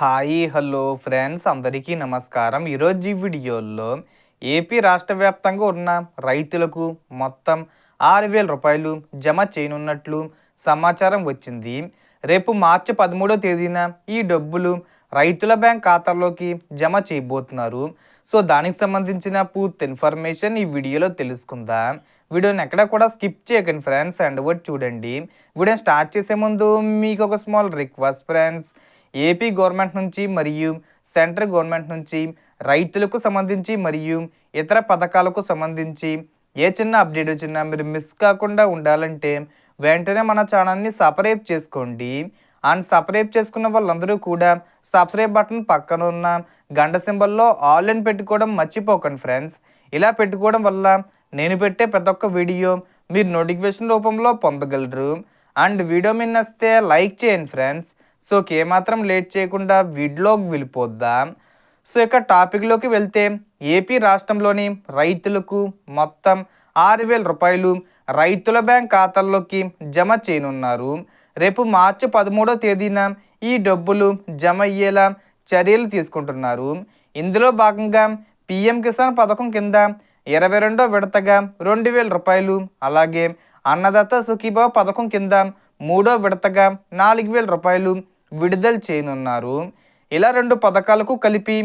Hi hello friends అందరికీ నమస్కారం. ఈరోజు ఈ వీడియోలో ఏపీ రాష్ట్ర వ్యాప్తంగా ఉన్న రైతులకు మొత్తం 6,000 రూపాయలు జమ చేయనున్నట్లు సమాచారం వచ్చింది. రేపు మార్చి 13వ తేదీన ఈ డబ్బులు రైతుల బ్యాంక్ ఖాతాల్లోకి జమ చేయబోతున్నారు. సో దానికి సంబంధించిన పూర్తి ఇన్ఫర్మేషన్ ఈ వీడియోలో తెలుసుకుందాం. వీడియోని ఎక్కడ కూడా స్కిప్ చేయకండి ఫ్రెండ్స్, అండ్ ఒకటి చూడండి. వీడియోని స్టార్ట్ చేసే ముందు మీకు ఒక small request friends. AP government నుంచి మరియు సెంట్రల్ గవర్నమెంట్ నుంచి రైతులకు సంబంధించి మరియు ఇతర పథకాలకు సంబంధించి ఏ చిన్న అప్డేట్ వచ్చినా మీరు మిస్ కాకుండా ఉండాలంటే వెంటనే మన ఛానల్ని సబ్స్క్రైబ్ చేసుకోండి. అండ్ సబ్స్క్రైబ్ చేసుకున్న వాళ్ళందరూ కూడా సబ్స్క్రైబ్ బటన్ పక్కన ఉన్న గంట సింబల్లో ఆల్ అని పెట్టుకోవడం మర్చిపోకండి ఫ్రెండ్స్. ఇలా పెట్టుకోవడం వల్ల నేను పెట్టే ప్రతి ఒక్క వీడియో మీరు నోటిఫికేషన్ రూపంలో పొందగలరు. అండ్ వీడియో మీద నచ్చితే లైక్ చేయండి ఫ్రెండ్స్. సో ఏమాత్రం లేట్ చేయకుండా వీడియోకి వెళ్ళిపోద్దాం. సో ఇక టాపిక్లోకి వెళ్తే ఏపీ రాష్ట్రంలోని రైతులకు మొత్తం 6,000 రూపాయలు రైతుల బ్యాంక్ ఖాతాల్లోకి జమ చేయనున్నారు. రేపు మార్చి 13వ తేదీన ఈ డబ్బులు జమ అయ్యేలా చర్యలు తీసుకుంటున్నారు. ఇందులో భాగంగా పీఎం కిసాన్ పథకం కింద 22వ విడతగా 2,000 రూపాయలు, అలాగే అన్నదాత సుఖీభావ పథకం కింద 3వ విడతగా 4,000 రూపాయలు విడుదల చేయనున్నారు. ఇలా రెండు పథకాలకు కలిపి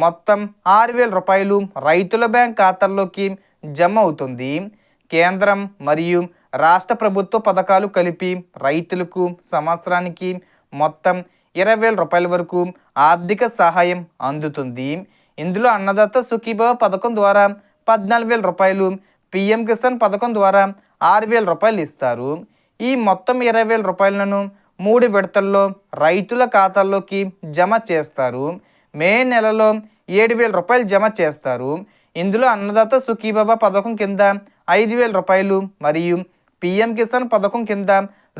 మొత్తం 6,000 రూపాయలు రైతుల బ్యాంక్ ఖాతాల్లోకి జమ అవుతుంది. కేంద్రం మరియు రాష్ట్ర ప్రభుత్వ పథకాలు కలిపి రైతులకు సంవత్సరానికి మొత్తం 20,000 రూపాయల వరకు ఆర్థిక సహాయం అందుతుంది. ఇందులో అన్నదాత సుఖీభావ పథకం ద్వారా 14,000 రూపాయలు, పీఎం కిసాన్ పథకం ద్వారా 6,000 రూపాయలు ఇస్తారు. ఈ మొత్తం 20,000 రూపాయలను 3 విడతల్లో రైతుల ఖాతాల్లోకి జమ చేస్తారు. మే నెలలో 7,000 రూపాయలు జమ చేస్తారు. ఇందులో అన్నదాత సుఖీభావ పథకం కింద 5,000 రూపాయలు మరియు పీఎం కిసాన్ పథకం కింద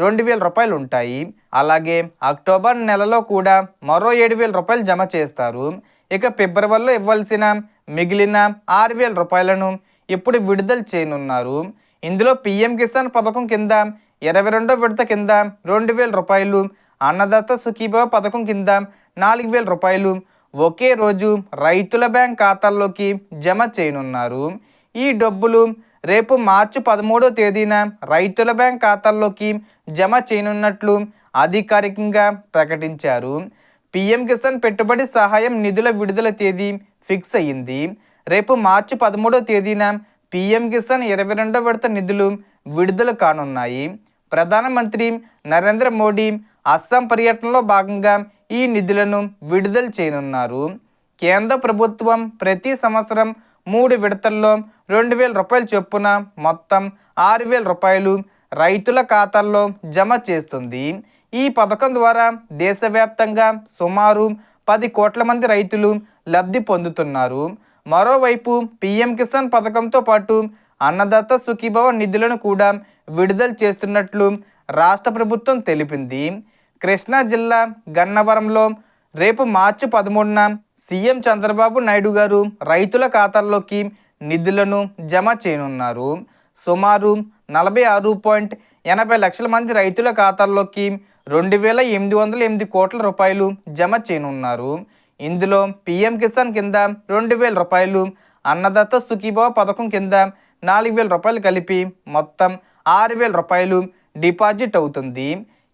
2,000 రూపాయలు ఉంటాయి. అలాగే అక్టోబర్ నెలలో కూడా మరో 7,000 రూపాయలు జమ చేస్తారు. ఇక ఫిబ్రవరిలో ఇవ్వాల్సిన మిగిలిన 6,000 రూపాయలను ఇప్పుడు విడుదల చేయనున్నారు. ఇందులో పీఎం కిసాన్ పథకం కింద 22వ విడత కింద 2,000 రూపాయలు, అన్నదాత సుఖీభావ పథకం కింద 4,000 రూపాయలు ఒకే రోజు రైతుల బ్యాంక్ ఖాతాల్లోకి జమ చేయనున్నారు. ఈ డబ్బులు రేపు మార్చి 13వ తేదీన రైతుల బ్యాంక్ ఖాతాల్లోకి జమ చేయనున్నట్లు అధికారికంగా ప్రకటించారు. పీఎం కిసాన్ పెట్టుబడి సహాయం నిధుల విడుదల తేదీ ఫిక్స్ అయ్యింది. రేపు మార్చి 13వ తేదీన పీఎం కిసాన్ 22వ విడత నిధులు విడుదల కానున్నాయి. ప్రధానమంత్రి నరేంద్ర మోడీ అస్సాం పర్యటనలో భాగంగా ఈ నిధులను విడుదల చేయనున్నారు. కేంద్ర ప్రభుత్వం ప్రతి సంవత్సరం 3 విడతల్లో 2,000 రూపాయల చొప్పున మొత్తం 6,000 రూపాయలు రైతుల ఖాతాల్లో జమ చేస్తుంది. ఈ పథకం ద్వారా దేశవ్యాప్తంగా సుమారు 10 కోట్ల మంది రైతులు లబ్ధి పొందుతున్నారు. మరోవైపు పీఎం కిసాన్ పథకంతో పాటు అన్నదాత సుఖీభావ నిధులను కూడా విడుదల చేస్తున్నట్లు రాష్ట్ర ప్రభుత్వం తెలిపింది. కృష్ణా జిల్లా గన్నవరంలో రేపు మార్చి 13న సీఎం చంద్రబాబు నాయుడు గారు రైతుల ఖాతాల్లోకి నిధులను జమ చేయనున్నారు. సుమారు 46.80 లక్షల మంది రైతుల ఖాతాల్లోకి 2,808 కోట్ల రూపాయలు జమ చేయనున్నారు. ఇందులో పీఎం కిసాన్ కింద 2,000 రూపాయలు, అన్నదాత సుఖీభావ పథకం కింద 4,000 రూపాయలు కలిపి మొత్తం 6,000 రూపాయలు డిపాజిట్ అవుతుంది.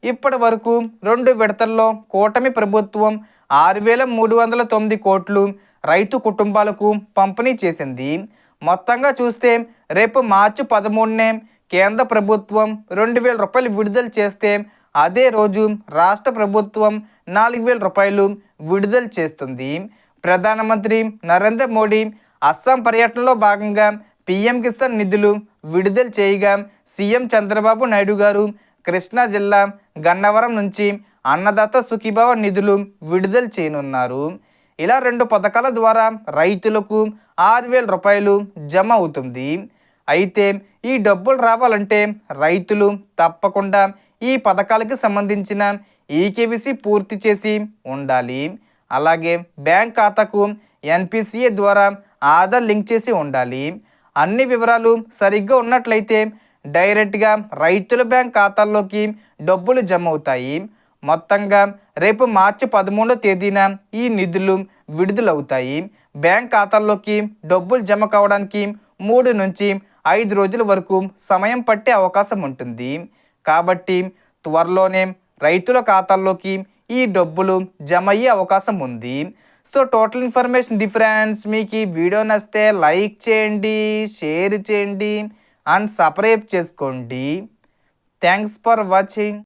ఇప్పటి వరకు 2 విడతల్లో కూటమి ప్రభుత్వం 6,309 కోట్లు రైతు కుటుంబాలకు పంపిణీ చేసింది. మొత్తంగా చూస్తే రేపు మార్చి 13నే కేంద్ర ప్రభుత్వం 2,000 రూపాయలు విడుదల చేస్తే అదే రోజు రాష్ట్ర ప్రభుత్వం 4,000 రూపాయలు విడుదల చేస్తుంది. ప్రధానమంత్రి నరేంద్ర మోడీ అస్సాం పర్యటనలో భాగంగా పీఎం కిసాన్ నిధులు విడుదల చేయగా సీఎం చంద్రబాబు నాయుడు గారు కృష్ణా జిల్లా గన్నవరం నుంచి అన్నదాత సుఖీభావ నిధులు విడుదల చేయనున్నారు. ఇలా 2 పథకాల ద్వారా రైతులకు 6,000 రూపాయలు జమ అవుతుంది. అయితే ఈ డబ్బులు రావాలంటే రైతులు తప్పకుండా ఈ పథకాలకు సంబంధించిన ఈకేవీసీ పూర్తి చేసి ఉండాలి. అలాగే బ్యాంక్ ఖాతాకు ఎన్పిసిఏ ద్వారా ఆధార్ లింక్ చేసి ఉండాలి. అన్ని వివరాలు సరిగ్గా ఉన్నట్లయితే డైరెక్ట్గా రైతుల బ్యాంక్ ఖాతాల్లోకి డబ్బులు జమ అవుతాయి. మొత్తంగా రేపు మార్చి 13వ తేదీన ఈ నిధులు విడుదలవుతాయి. బ్యాంక్ ఖాతాల్లోకి డబ్బులు జమ కావడానికి 3 నుంచి 5 రోజుల వరకు సమయం పట్టే అవకాశం ఉంటుంది. కాబట్టి త్వరలోనే రైతుల ఖాతాల్లోకి ఈ డబ్బులు జమ అయ్యే అవకాశం ఉంది. సో టోటల్ ఇన్ఫర్మేషన్ ఇది ఫ్రెండ్స్. మీకు ఈ వీడియో నచ్చితే లైక్ చేయండి, షేర్ చేయండి అండ్ సబ్స్క్రైబ్ చేసుకోండి. Thanks for watching.